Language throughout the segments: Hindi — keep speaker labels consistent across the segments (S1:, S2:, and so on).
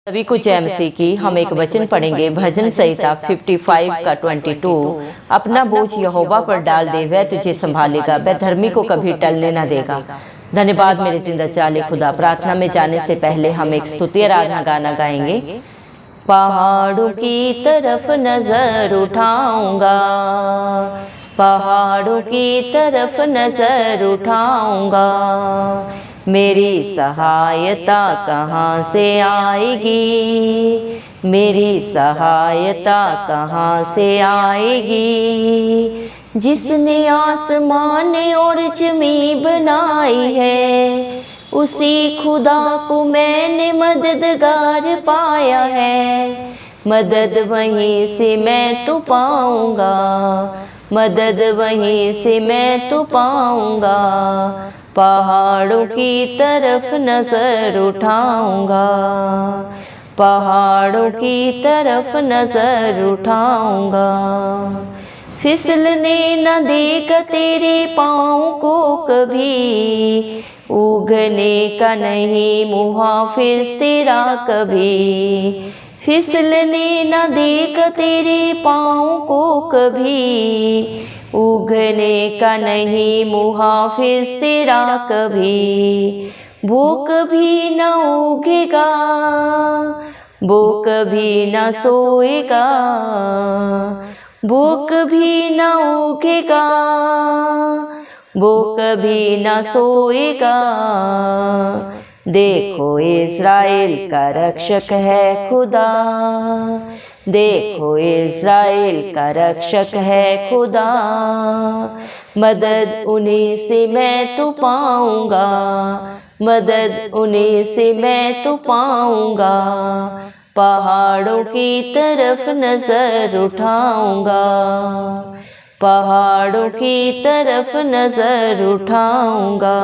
S1: सभी को जय मसीह की। हम एक वचन पढ़ेंगे भजन संहिता 55 का 22। अपना बोझ यहोवा पर डाल दे, वह तुझे संभालेगा, वह धर्मी को कभी टलने न देगा। धन्यवाद मेरे जिंदा चाले खुदा। प्रार्थना में जाने से पहले हम एक स्तुति आराधना गाना गाएंगे। पहाड़ों की तरफ नजर उठाऊंगा, पहाड़ों की तरफ नजर उठाऊंगा, मेरी सहायता कहाँ से आएगी, मेरी सहायता कहाँ से आएगी। जिसने आसमान और ज़मीन बनाई है, उसी खुदा को मैंने मददगार पाया है। मदद वहीं से मैं तो पाऊंगा, मदद वहीं से मैं तो पाऊंगा। पहाड़ों की तरफ नजर उठाऊंगा, पहाड़ों की तरफ नजर उठाऊंगा। फिसलने न देगा तेरे पाँव को कभी, उगने का नहीं मुहाफिज तेरा कभी। फिसलने न देगा तेरे पाँव को कभी, उगने का नहीं मुहाफिज तेरा कभी। वो कभी न उगेगा, वो कभी न सोएगा, वो कभी न उगेगा, वो कभी न सोएगा। देखो इस्राएल का रक्षक है खुदा, देखो इस्राएल का रक्षक है खुदा। मदद उन्हीं से मैं तो पाऊंगा, मदद उन्हीं से मैं तो पाऊंगा। पहाड़ों की तरफ नजर उठाऊंगा, पहाड़ों की तरफ नजर उठाऊंगा।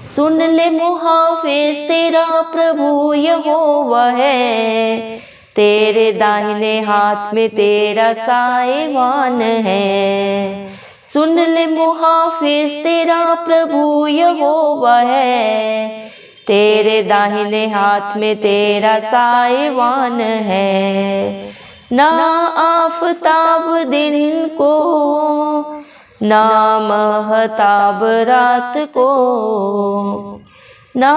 S1: सुन ले मुहाफिज तेरा प्रभु यहोवा है, तेरे दाहिने हाथ में तेरा साएवान है। सुन ले मुहाफिज तेरा प्रभु यहोवा है, तेरे दाहिने हाथ में तेरा साएवान है। ना आफताब दिन को, ना महताब रात को, ना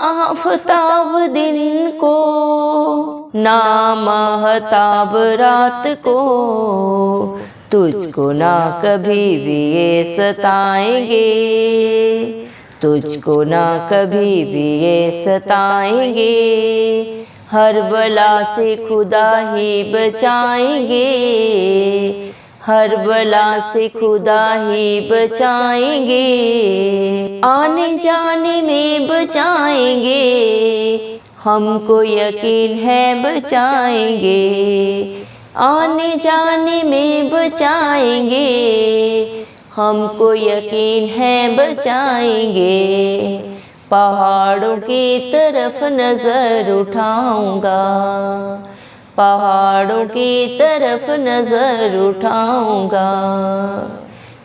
S1: आफताब दिन को, ना महताब रात को, तुझको ना कभी भी ये सताएंगे, तुझको ना कभी भी ये सताएंगे। हर बला से खुदा ही बचाएंगे, हर बला से खुदा ही बचाएंगे। आने जाने में बचाएंगे, हमको यकीन है बचाएंगे। आने जाने में बचाएंगे, हमको यकीन है बचाएंगे। पहाड़ों की तरफ नजर उठाऊंगा, पहाड़ों की तरफ नजर उठाऊंगा,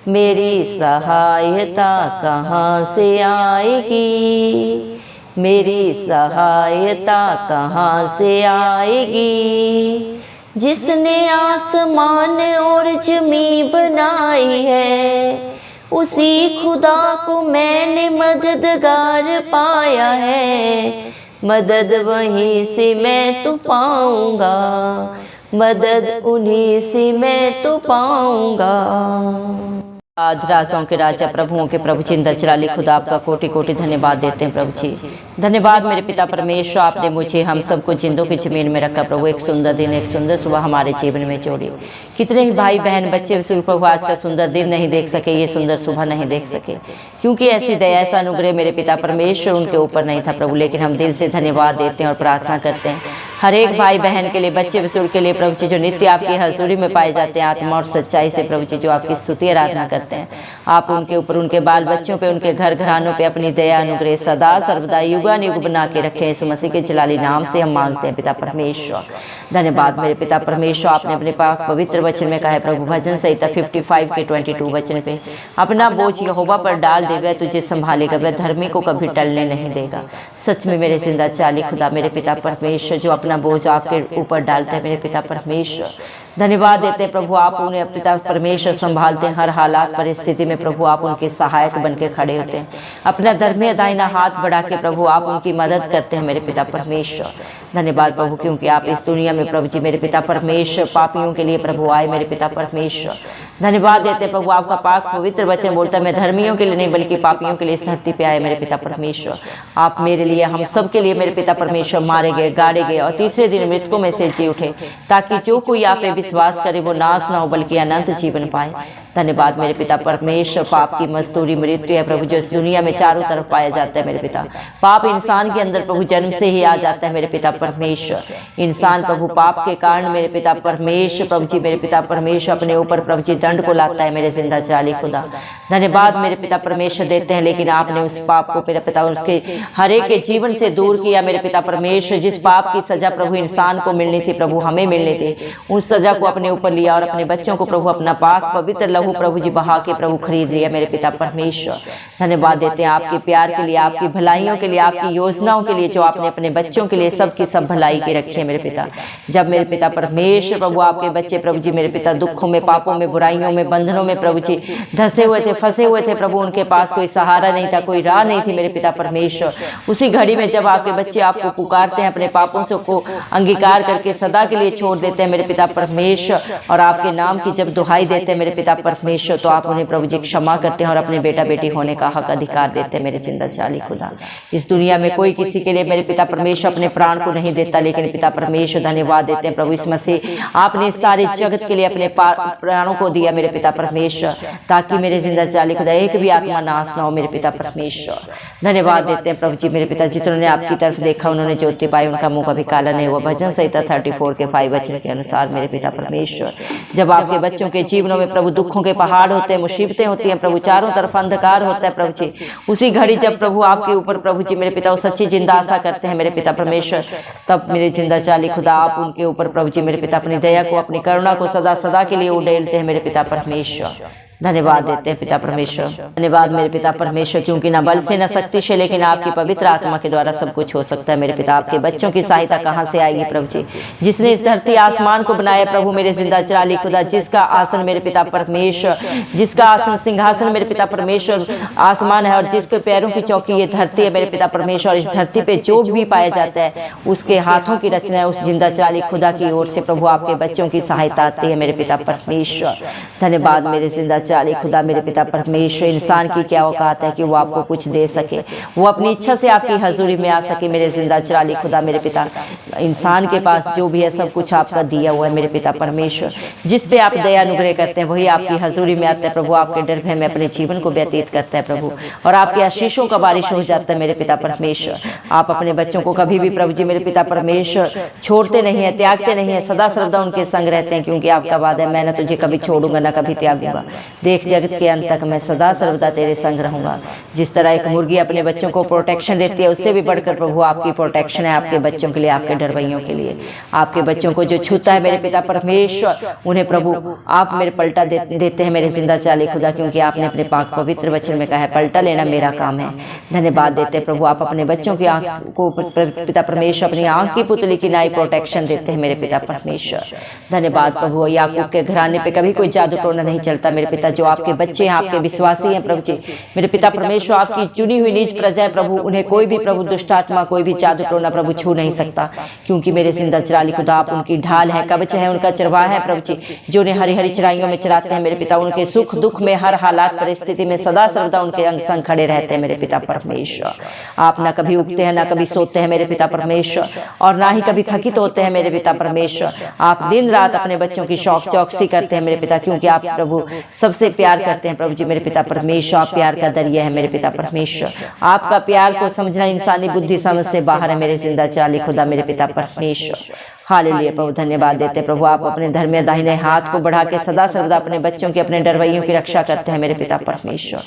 S1: मेरी सहायता कहाँ से आएगी, मेरी सहायता कहाँ से आएगी। जिसने आसमान और ज़मीन बनाई है, उसी खुदा को मैंने मददगार पाया है। मदद वहीं से मैं तो पाऊंगा, मदद उन्हीं से मैं तो पाऊंगा। आज राजाओं के राजा प्रभुओं के प्रभु जिंदा चिराली खुदा आपका कोटि कोटि धन्यवाद देते हैं प्रभु जी। धन्यवाद मेरे पिता परमेश्वर, आपने मुझे हम सबको जिंदों की जमीन में रखा प्रभु। एक सुंदर दिन, एक सुंदर सुबह हमारे जीवन में जोड़ी। कितने ही भाई बहन बच्चे प्रभु आज का सुंदर दिन नहीं देख सके, ये सुंदर सुबह नहीं देख सके, क्योंकि ऐसी दया ऐसा अनुग्रह मेरे पिता परमेश्वर उनके ऊपर नहीं था प्रभु। लेकिन हम दिल से धन्यवाद देते हैं और प्रार्थना करते हैं हर एक भाई बहन के लिए, बच्चे बुजुर्ग के लिए प्रभु जी जो नित्य आपकी हजूरी में पाए जाते हैं, आत्मा और सच्चाई से प्रभु जी जो आपकी स्तुति आराधना करते हैं, आप उनके ऊपर, उनके बाल बच्चों पे, उनके घर घरानों पे अपनी दया अनुग्रह सदा सर्वदा युगानुयुग बना के रखे। यीशु मसीह के जलाली नाम से हम मांगते हैं पिता परमेश्वर। धन्यवाद मेरे पिता परमेश्वर, आपने अपने पाक पवित्र वचन में कहा है प्रभु, भजन संहिता 55 के 22 वचन पे, अपना बोझ यहोवा पर डाल दे, वह तुझे संभालेगा, वह धर्मी को कभी टलने नहीं देगा। सच में मेरे जिंदा चाली खुदा मेरे पिता परमेश्वर जो अपना बोझ आपके ऊपर डालते हैं मेरे पिता परमेश्वर, धन्यवाद देते हैं प्रभु, आप उन्हें पिता परमेश्वर संभालते हैं हर हालात परिस्थिति में प्रभु, आप उनके सहायक बन के खड़े होते हैं, अपना धर्मी दाहिना हाथ बढ़ा के प्रभु आप उनकी मदद करते हैं मेरे पिता परमेश्वर। धन्यवाद प्रभु, क्योंकि आप इस दुनिया में प्रभु जी मेरे पिता परमेश्वर पापियों के लिए प्रभु आए मेरे पिता परमेश्वर। धन्यवाद देते हैं प्रभु, आपका पाक पवित्र वचन बोलता है मैं धर्मियों के लिए नहीं बल्कि पापियों के लिए इस धरती पे आए मेरे पिता परमेश्वर। आप मेरे लिए, हम सब के लिए मेरे पिता परमेश्वर मारे गए, गाड़े गए और तीसरे दिन मृतकों में से जी उठे, ताकि जो कोई आप पे विश्वास करे वो नाश ना हो बल्कि अनंत जीवन पाए। धन्यवाद मेरे पिता परमेश्वर, पाप की मजदूरी मृत्यु है प्रभु जो इस दुनिया में चारों तरफ पाया जाता है मेरे पिता। पाप इंसान के अंदर प्रभु जन्म से ही आ जाता है मेरे पिता परमेश्वर। इंसान प्रभु पाप के कारण मेरे पिता परमेश्वर प्रभु जी मेरे पिता परमेश्वर अपने ऊपर प्रभु जी दंड को लाता है मेरे जिंदा चाली खुदा। धन्यवाद मेरे पिता परमेश्वर देते हैं, लेकिन आपने उस पाप को मेरे पिता उसके हर एक के जीवन से दूर किया मेरे पिता परमेश्वर। जिस पाप की सजा प्रभु इंसान को मिलनी थी प्रभु हमें मिलनी थी, उस सजा को अपने ऊपर लिया और अपने बच्चों को प्रभु अपना पाक पवित्र लहू प्रभु जी बहा के प्रभु खरीद लिया मेरे पिता परमेश्वर। धन्यवाद देते हैं आपके प्यार के लिए, आपकी भलाइयों के लिए, आपकी योजनाओं के लिए जो आपने अपने बच्चों के लिए सबकी सब भलाई की रखी है मेरे पिता। जब मेरे पिता परमेश्वर प्रभु आपके बच्चे प्रभु जी मेरे पिता दुखों में, पापों में, बुराइयों में, बंधनों में प्रभु जी धंसे हुए थे, फंसे हुए थे प्रभु, उनके पास कोई सहारा नहीं था, कोई राह नहीं थी मेरे पिता परमेश्वर। उसी घड़ी में जब आपके बच्चे आपको पुकारते हैं, अपने पापों से को अंगीकार करके सदा के लिए छोड़ देते हैं मेरे पिता परमेश्वर और आपके नाम की जब दुहाई देते हैं मेरे पिता परमेश्वर, तो आप उन्हें प्रभु जी क्षमा करते हैं और अपने बेटा बेटी होने का हक अधिकार देते हैं मेरे जिंदा चाली खुदा। इस दुनिया में कोई किसी के लिए मेरे पिता परमेश्वर अपने प्राण को नहीं देता, लेकिन पिता परमेश्वर धन्यवाद देते हैं प्रभु इस मसीह आपने सारे जगत के लिए अपने प्राणों को दिया मेरे पिता परमेश्वर, ताकि मेरे जिंदा चाली खुदा एक भी आत्मा नाश ना हो मेरे पिता परमेश्वर। धन्यवाद देते हैं प्रभु जी मेरे पिता, जितनों ने आपकी तरफ देखा उन्होंने ज्योति पाई, उनका मुंह कभी काला नहीं हुआ। भजन संहिता 34 के 5 वचन के अनुसार मेरे पिता परमेश्वर, जब आपके बच्चों के जीवनों में प्रभु दुखों के पहाड़ होते हैं, मुसीबतें होती हैं प्रभु, चारों तरफ अंधकार होता है प्रभु जी, उसी घड़ी जब प्रभु आपके ऊपर प्रभु जी मेरे पिता सच्ची जिंदा आशा करते हैं मेरे पिता परमेश्वर, तब मेरे जिंदा चाली खुदा आप उनके ऊपर प्रभु जी मेरे पिता अपनी दया को, अपनी करुणा को सदा सदा के लिए उड़ेलते हैं मेरे पिता परमेश्वर। धन्यवाद देते हैं पिता परमेश्वर। धन्यवाद मेरे पिता परमेश्वर, क्योंकि न बल से न शक्ति से लेकिन आपकी पवित्र आत्मा के द्वारा सब कुछ हो सकता है मेरे पिता। आपके बच्चों की सहायता कहाँ से आएगी प्रभु जी, जिसने इस धरती आसमान को बनाया प्रभु मेरे जिंदा चाली खुदा, जिसका आसन मेरे पिता परमेश्वर, जिसका आसन सिंहासन मेरे पिता परमेश्वर आसमान है और जिसके पैरों की चौकी ये धरती है मेरे पिता परमेश्वर। इस धरती पे जो भी पाया जाता है उसके हाथों की रचना है, उस जिंदा चाली खुदा की ओर से प्रभु आपके बच्चों की सहायता आती है मेरे पिता परमेश्वर। धन्यवाद मेरे जिंदा चाली खुदा मेरे पिता परमेश्वर। इंसान की क्या औकात है कि वो आपको कुछ दे सके, वो अपनी इच्छा से आपकी हजूरी में आ सके मेरे जिंदा चाली खुदा मेरे पिता। इंसान के पास जो भी है सब कुछ आपका दिया हुआ है मेरे पिता परमेश्वर। जिस पे आप दया अनुग्रह करते हैं वही आपकी हजूरी में आता है प्रभु, आपके डर भय में अपने जीवन को व्यतीत करता है प्रभु, और आपके आशीषों का बारिश हो जाता है मेरे पिता परमेश्वर। आप अपने बच्चों को कभी भी प्रभु जी मेरे पिता परमेश्वर छोड़ते नहीं है, त्यागते नहीं है, सदा सर्वदा उनके संग रहते हैं, क्योंकि आपका वादा है मैं न तुझे कभी छोड़ूंगा न कभी त्यागूंगा, देख जगत के अंत तक मैं सदा सर्वदा तेरे संग रहूंगा। जिस तरह एक मुर्गी अपने बच्चों को प्रोटेक्शन देती है, उससे भी बढ़कर प्रभु आपकी प्रोटेक्शन है आपके बच्चों के लिए, आपके डरवैयों के लिए। आपके बच्चों को जो छूता है मेरे पिता परमेश्वर उन्हें प्रभु आप मेरे पलटा देते हैं मेरे जिंदा चाली खुदा, क्योंकि आपने अपने पाक पवित्र वचन में कहा है पलटा लेना मेरा काम है। धन्यवाद देते हैं प्रभु, आप अपने बच्चों की आंख को पिता परमेश्वर अपनी आंख की पुतली की नाई प्रोटेक्शन देते हैं मेरे पिता परमेश्वर। धन्यवाद प्रभु, याकूब के घराने पे कभी कोई जादू टोना नहीं चलता मेरे पिता। जो आपके बच्चे हैं, आपके विश्वासी हैं प्रभु जी मेरे पिता परमेश्वर, आपकी चुनी हुई नीच प्रजा है प्रभु, उन्हें कोई भी प्रभु दुष्ट आत्मा, कोई भी जादू टोना प्रभु छू नहीं सकता, क्योंकि मेरे जिंदा चराली खुदा आप उनकी ढाल है, कवच है, उनका चरवाहा है प्रभु जी, जो उन्हें हरी हरी चराइयों में चराते हैं मेरे पिता। उनके सुख दुख में हर हालात परिस्थिति में सदा सर्वदा उनके अंग संग खड़े रहते हैं मेरे पिता परमेश्वर। आप ना कभी उगते हैं ना कभी सोते हैं मेरे पिता परमेश्वर, और ना ही कभी थकित होते हैं मेरे पिता परमेश्वर। आप दिन रात अपने बच्चों की शौक चौकसी करते हैं मेरे पिता, क्योंकि आप प्रभु सबसे सबसे प्यार करते हैं प्रभु जी मेरे पिता परमेश्वर। आप प्यार का दरिया है मेरे पिता परमेश्वर। आपका प्यार को समझना इंसानी बुद्धि समझ से बाहर है मेरे जिंदा चाली खुदा मेरे पिता परमेश्वर। हालेलुया प्रभु, धन्यवाद देते हैं प्रभु। आप अपने धर्म में दाहिने हाथ को बढ़ा के सदा सर्वदा अपने बच्चों की, अपने डरवैयों की रक्षा करते हैं मेरे पिता परमेश्वर।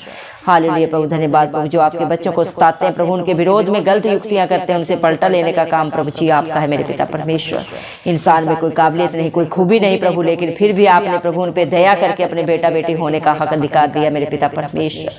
S1: हालेलुया प्रभु, धन्यवाद प्रभु। जो आपके बच्चों को सताते हैं प्रभु, उनके विरोध में गलत युक्तियां करते हैं, उनसे पलटा लेने का काम प्रभु जी आपका है मेरे पिता परमेश्वर। इंसान में कोई काबिलियत नहीं, कोई खूबी नहीं प्रभु, लेकिन फिर भी आपने प्रभु उन पे दया करके अपने बेटा बेटी होने का हक अधिकार दिया मेरे पिता परमेश्वर।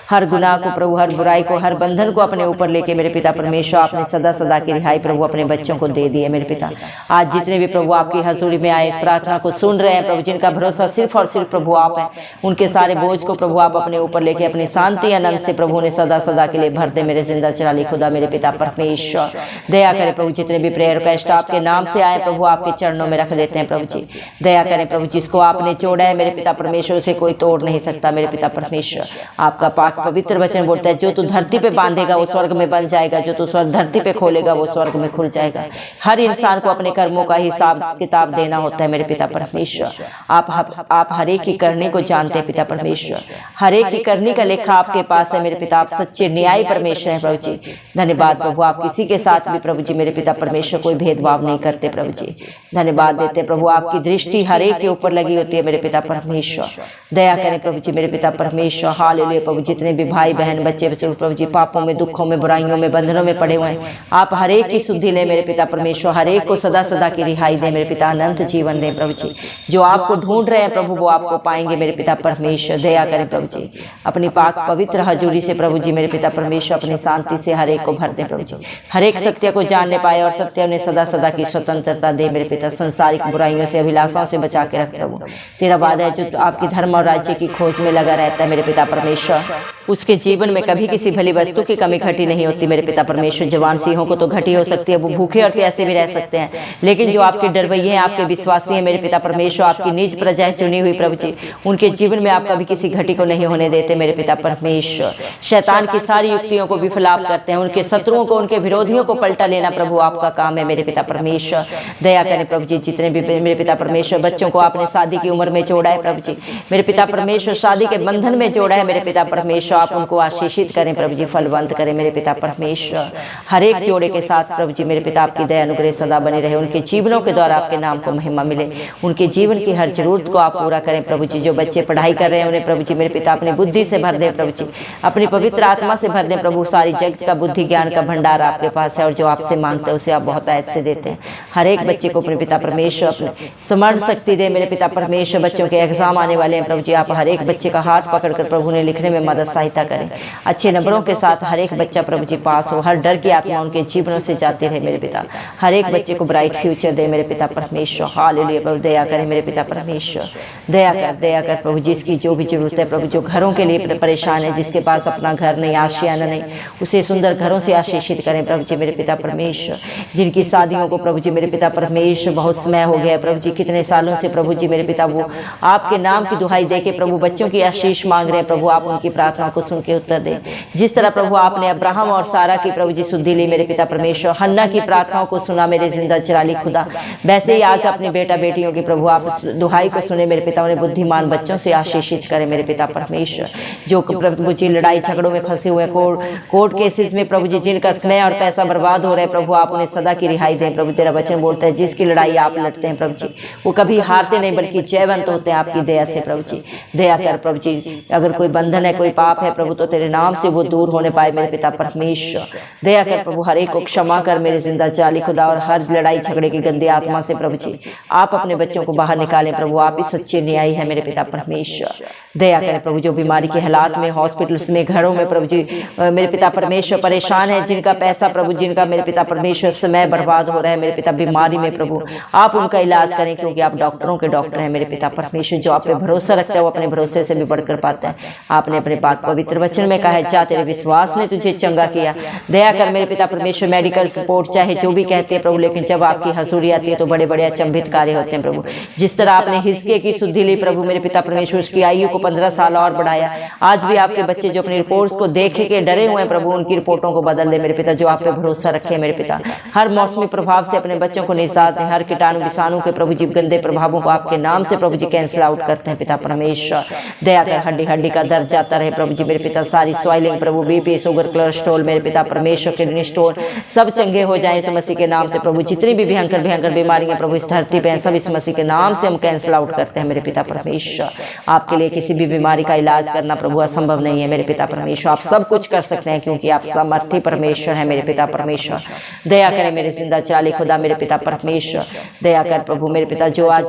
S1: हर गुनाह को प्रभु, हर बुराई को, हर बंधन को अपने ऊपर लेके मेरे पिता परमेश्वर आपने सदा सदा की रिहाई प्रभु अपने बच्चों को दे दी है मेरे पिता। आज जितने भी प्रभु आपकी हजूरी में आए, इस प्रार्थना को सुन रहे हैं प्रभु, जिनका भरोसा सिर्फ और सिर्फ प्रभु आप है, उनके सारे बोझ को प्रभु आप अपने ऊपर लेके अपनी शांति आनंद से प्रभु ने सदा सदा के लिए भर दे मेरे जिंदा चराली खुदा मेरे पिता परमेश्वर। दया करें प्रभु, जितने भी प्रेयर रिक्वेस्ट आपके नाम से आए प्रभु आपके चरणों में रख देते हैं प्रभु जी। दया करें प्रभु, जिसको आपने जोड़ा है मेरे पिता परमेश्वर उसे कोई तोड़ नहीं सकता मेरे पिता परमेश्वर। आपका पाक पवित्र वचन बोलता है, जो तू धरती पे बांधेगा वो स्वर्ग में बन जाएगा, जो तू स्वर्ग धरती पे खोलेगा वो स्वर्ग में खुल जाएगा। हर इंसान को अपने कर्मों का हिसाब किताब देना होता है मेरे पिता परमेश्वर। आप हर एक की करनी को जानते हैं पिता परमेश्वर। हर एक की करनी का लेखा आपके पास है मेरे पिता। आप सच्चे न्याय परमेश्वर हैं प्रभु जी। धन्यवाद प्रभु, आप किसी के साथ भी प्रभु जी मेरे पिता परमेश्वर कोई भेदभाव नहीं करते प्रभु जी। धन्यवाद देते प्रभु, आपकी दृष्टि हर एक के ऊपर लगी होती है मेरे पिता परमेश्वर। दया करें प्रभु जी मेरे पिता परमेश्वर। हालेलुया प्रभु, जितने भी भाई बहन बच्चे बच्चे प्रभु जी पापों में, दुखों में, बुराइयों में, बंधनों में पड़े हुए हैं, आप हर एक की शुद्धि ले मेरे पिता परमेश्वर। हर एक को सदा सदा की रिहाई दे मेरे पिता, अनंत जीवन दे प्रभु जी। जो आपको ढूंढ रहे हैं प्रभु वो आपको पाएंगे मेरे पिता परमेश्वर। दया करें प्रभु जी, अपनी पाक पवित्र हजूरी से प्रभु जी मेरे पिता परमेश्वर अपनी शांति से हर एक को भर दे प्रभु जी। हर एक सत्य को जानने पाए और सत्य उन्हें सदा सदा की स्वतंत्रता दे मेरे पिता। संसारिक बुराइयों से, अभिलाषाओं से बचा के रख प्रभु। तेरा वादा है, जो आपकी धर्म और राज्य की खोज में लगा रहता है मेरे पिता परमेश्वर, उसके जीवन में कभी किसी भली वस्तु की कमी घटी नहीं होती मेरे पिता परमेश्वर। जवान सिंहों को तो घटी हो सकती है, वो भूखे और प्यासे भी रह सकते हैं, लेकिन जो आपके डरवैये हैं, आपके विश्वासी हैं मेरे पिता परमेश्वर, आपकी निज प्रजा है चुनी हुई प्रभु जी, उनके जीवन में आप कभी किसी घटी को नहीं होने देते मेरे पिता परमेश्वर। शैतान की सारी युक्तियों को विफलाप करते हैं, उनके शत्रुओं को, उनके विरोधियों को पलटा लेना प्रभु आपका काम है मेरे पिता परमेश्वर। दया करें प्रभु जी, जितने भी मेरे पिता परमेश्वर बच्चों को आपने शादी की उम्र में जोड़ा है प्रभु जी मेरे पिता परमेश्वर, शादी के बंधन में जोड़ा है मेरे पिता परमेश्वर, आप उनको आशीषित करें प्रभु जी, फलवंत करें मेरे पिता परमेश्वर। हर एक जोड़े के साथ प्रभु जी मेरे पिता आपकी दया अनुग्रह सदा बनी रहे, उनके जीवनों के द्वारा आपके नाम को महिमा मिले, उनके जीवन की हर जरूरत को आप पूरा करें प्रभु जी। जो बच्चे पढ़ाई कर रहे हैं उन्हें प्रभु जी मेरे पिता अपनी बुद्धि से भर दे प्रभु जी, अपनी पवित्र आत्मा से भर दे प्रभु। सारी जगत का बुद्धि ज्ञान का भंडार आपके पास है, और जो आपसे मांगते हैं उसे आप बहुत आयत से देते हैं। हर एक बच्चे को अपने पिता परमेश्वर अपने स्मरण शक्ति दे मेरे पिता परमेश्वर। बच्चों के एग्जाम आने वाले हैं प्रभु जी, आप हर एक बच्चे का हाथ पकड़कर प्रभु ने लिखने में मदद सहायता करें, अच्छे नंबरों के साथ हर एक बच्चा प्रभु जी पास हो, हर डर की आत्मा उनके जीवनों से जाती रहे मेरे पिता। हर एक बच्चे को ब्राइट फ्यूचर दे मेरे पिता परमेश्वर। हालेलुया प्रभु, दया करें मेरे पिता परमेश्वर। दया कर प्रभु, जिसकी जो भी जरूरत है प्रभु, जो घरों के लिए परेशान है, जिसके पास अपना घर नहीं, आशियाना नहीं, उसे सुंदर घरों से आशीषित करें प्रभु जी मेरे पिता परमेश्वर। जिनकी शादियों को प्रभु जी मेरे पिता परमेश्वर बहुत समय हो गया प्रभु जी, कितने सालों से प्रभु जी मेरे पिता वो आपके नाम की दुहाई दे के प्रभु बच्चों की आशीष मांग रहे हैं प्रभु, आप उनकी प्रार्थना को सुन के उत्तर दें। जिस तरह प्रभु आपने अब्राहम और सारा की प्रभु जी शुद्धि ली मेरे पिता परमेश्वर, हन्ना की प्रार्थनाओं को सुना मेरे जिंदा चिराली खुदा, वैसे ही आज अपने बेटा बेटियों की प्रभु आप दुहाई को सुने मेरे पिता, उन्हें बुद्धिमान बच्चों से आशीषित करें मेरे पिता परमेश्वर। जो प्रभु जी लड़ाई झगड़ों में फंसे हुए, कोर्ट केसेस में प्रभु जी जिनका समय और पैसा बर्बाद हो रहा है प्रभु, आप उन्हें सदा की रिहाई दें प्रभु। तेरा वचन बोलता है, जिसकी लड़ाई आप लड़ते हैं प्रभु जी वो कभी हारते नहीं बल्कि जयवंत होते हैं आपकी दया से प्रभु जी। दया कर प्रभु जी, अगर कोई बंधन है, कोई पाप है प्रभु, तो तेरे नाम से वो दूर होने पाए मेरे पिता परमेश्वर। दया कर प्रभु, हर एक को क्षमा कर मेरे जिंदा चाली खुदा, और हर लड़ाई झगड़े की गंदी आत्मा से प्रभु जी आप अपने बच्चों को बाहर निकालें प्रभु। आप ही सच्चे न्यायी है मेरे पिता परमेश्वर। दया करें प्रभु, जो बीमारी के हालात में, हॉस्पिटल्स में, घरों में प्रभु जी मेरे पिता परमेश्वर परेशान है, जिनका पैसा प्रभु, जिनका मेरे पिता परमेश्वर समय बर्बाद हो रहा है मेरे पिता बीमारी में प्रभु, आप उनका इलाज करें, क्योंकि आप डॉक्टरों के डॉक्टर हैं मेरे पिता परमेश्वर। जो आप पे भरोसा रखता है वो अपने भरोसे से भी बढ़कर पाता है। आपने अपने पाक पवित्र वचन में कहा है, जा तेरे विश्वास ने तुझे चंगा किया। दया कर मेरे पिता परमेश्वर, मेडिकल सपोर्ट चाहे जो भी कहते हैं प्रभु, लेकिन जब आपकी हसूरी आती है तो बड़े बड़े अचंभित कार्य होते हैं प्रभु। जिस तरह आपने हिजकिय्याह की शुद्धि ली प्रभु मेरे पिता परमेश्वर, उसकी आयु को 15 साल और बढ़ाया। आज भी आपके बच्चे जो अपनी रिपोर्ट्स को देख के डरे हुए हैं प्रभु, उनकी रिपोर्टों को बदल दे मेरे पिता, जो आप पे भरोसा रखे मेरे पिता। हर मौसमी प्रभाव से अपने बच्चों को निजात दें, हर कीटाणु विषाणु के प्रभु जी गंदे प्रभावों को आपके नाम से प्रभु जी कैंसिल आउट करते हैं पिता परमेश्वर। दया कर हड्डी हड्डी का दर्द जाता रहे प्रभु जी मेरे पिता, सारी स्वाइलिंग प्रभु, बीपी, शुगर, कोलेस्ट्रॉल मेरे पिता परमेश्वर, किडनी स्टोन सब चंगे हो जाएं इस मसीह के नाम से प्रभु। जितनी भी भयंकर भयंकर बीमारियां प्रभु इस धरती पे हैं, सब इस मसीह के नाम से हम कैंसिल आउट करते हैं मेरे पिता परमेश्वर। आपके लिए किसी भी बीमारी का इलाज करना प्रभु असंभव नहीं है मेरे पिता परमेश्वर। आप सब कुछ कर सकते हैं क्योंकि आप सामर्थी परमेश्वर है मेरे पिता परमेश्वर। दया करें मेरे जिंदा चाली खुदा मेरे पिता परमेश्वर। दया कर प्रभु मेरे पिता, जो आज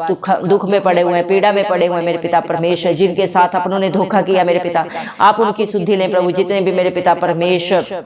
S1: दुख में पड़े हुए हैं, पीड़ा में पड़े हुए हैं मेरे पिता परमेश्वर, जिनके साथ अपनों ने धोखा किया मेरे पिता, आप उनकी शुद्धि लें प्रभु। जितने भी मेरे पिता परमेश्वर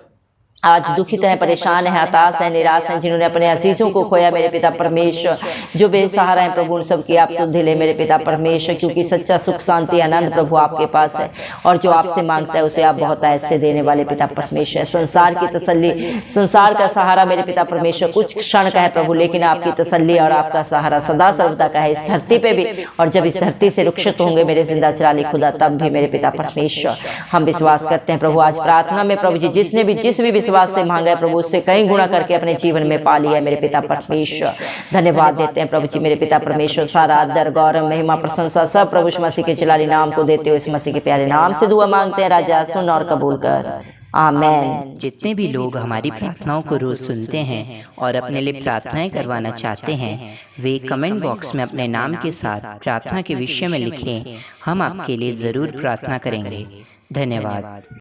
S1: आज दुखित हैं, परेशान हैं, हताश हैं, निराश हैं, जिन्होंने अपने अजीजों को खोया मेरे पिता परमेश्वर, जो बेसहारा हैं प्रभु, उन सब की आप शुद्धि ले मेरे पिता परमेश्वर, क्योंकि सच्चा सुख शांति आनंद प्रभु आपके पास है, और जो आपसे मांगता है उसे आप बहुत ऐसे देने वाले पिता परमेश्वर। संसार की तसल्ली, संसार का सहारा मेरे पिता परमेश्वर कुछ क्षण का है प्रभु, लेकिन आपकी तसल्ली और आपका सहारा सदा सर्वदा का है इस धरती पे भी, और जब इस धरती से रुखसत होंगे मेरे जिंदा चराली खुदा, तब भी मेरे पिता परमेश्वर हम विश्वास करते हैं प्रभु। आज प्रार्थना में प्रभु जी जिसने भी जिस भी विश्वास से मांगा है प्रभु, उससे कई गुना करके अपने जीवन में पा लिया है मेरे पिता परमेश्वर। धन्यवाद देते हैं प्रभु जी मेरे पिता परमेश्वर। सारा आदर गौरव महिमा प्रशंसा सब प्रभु मसीह के जलाली नाम को देते हो, इस मसीह के प्यारे नाम से दुआ मांगते हैं राजा, सुन और कबूल कर, आमेन।
S2: जितने भी लोग हमारी प्रार्थनाओं को रोज सुनते हैं और अपने लिए प्रार्थनाएं करवाना चाहते हैं, वे कमेंट बॉक्स में अपने नाम के साथ प्रार्थना के विषय में लिखें। हम आपके लिए जरूर प्रार्थना करेंगे। धन्यवाद।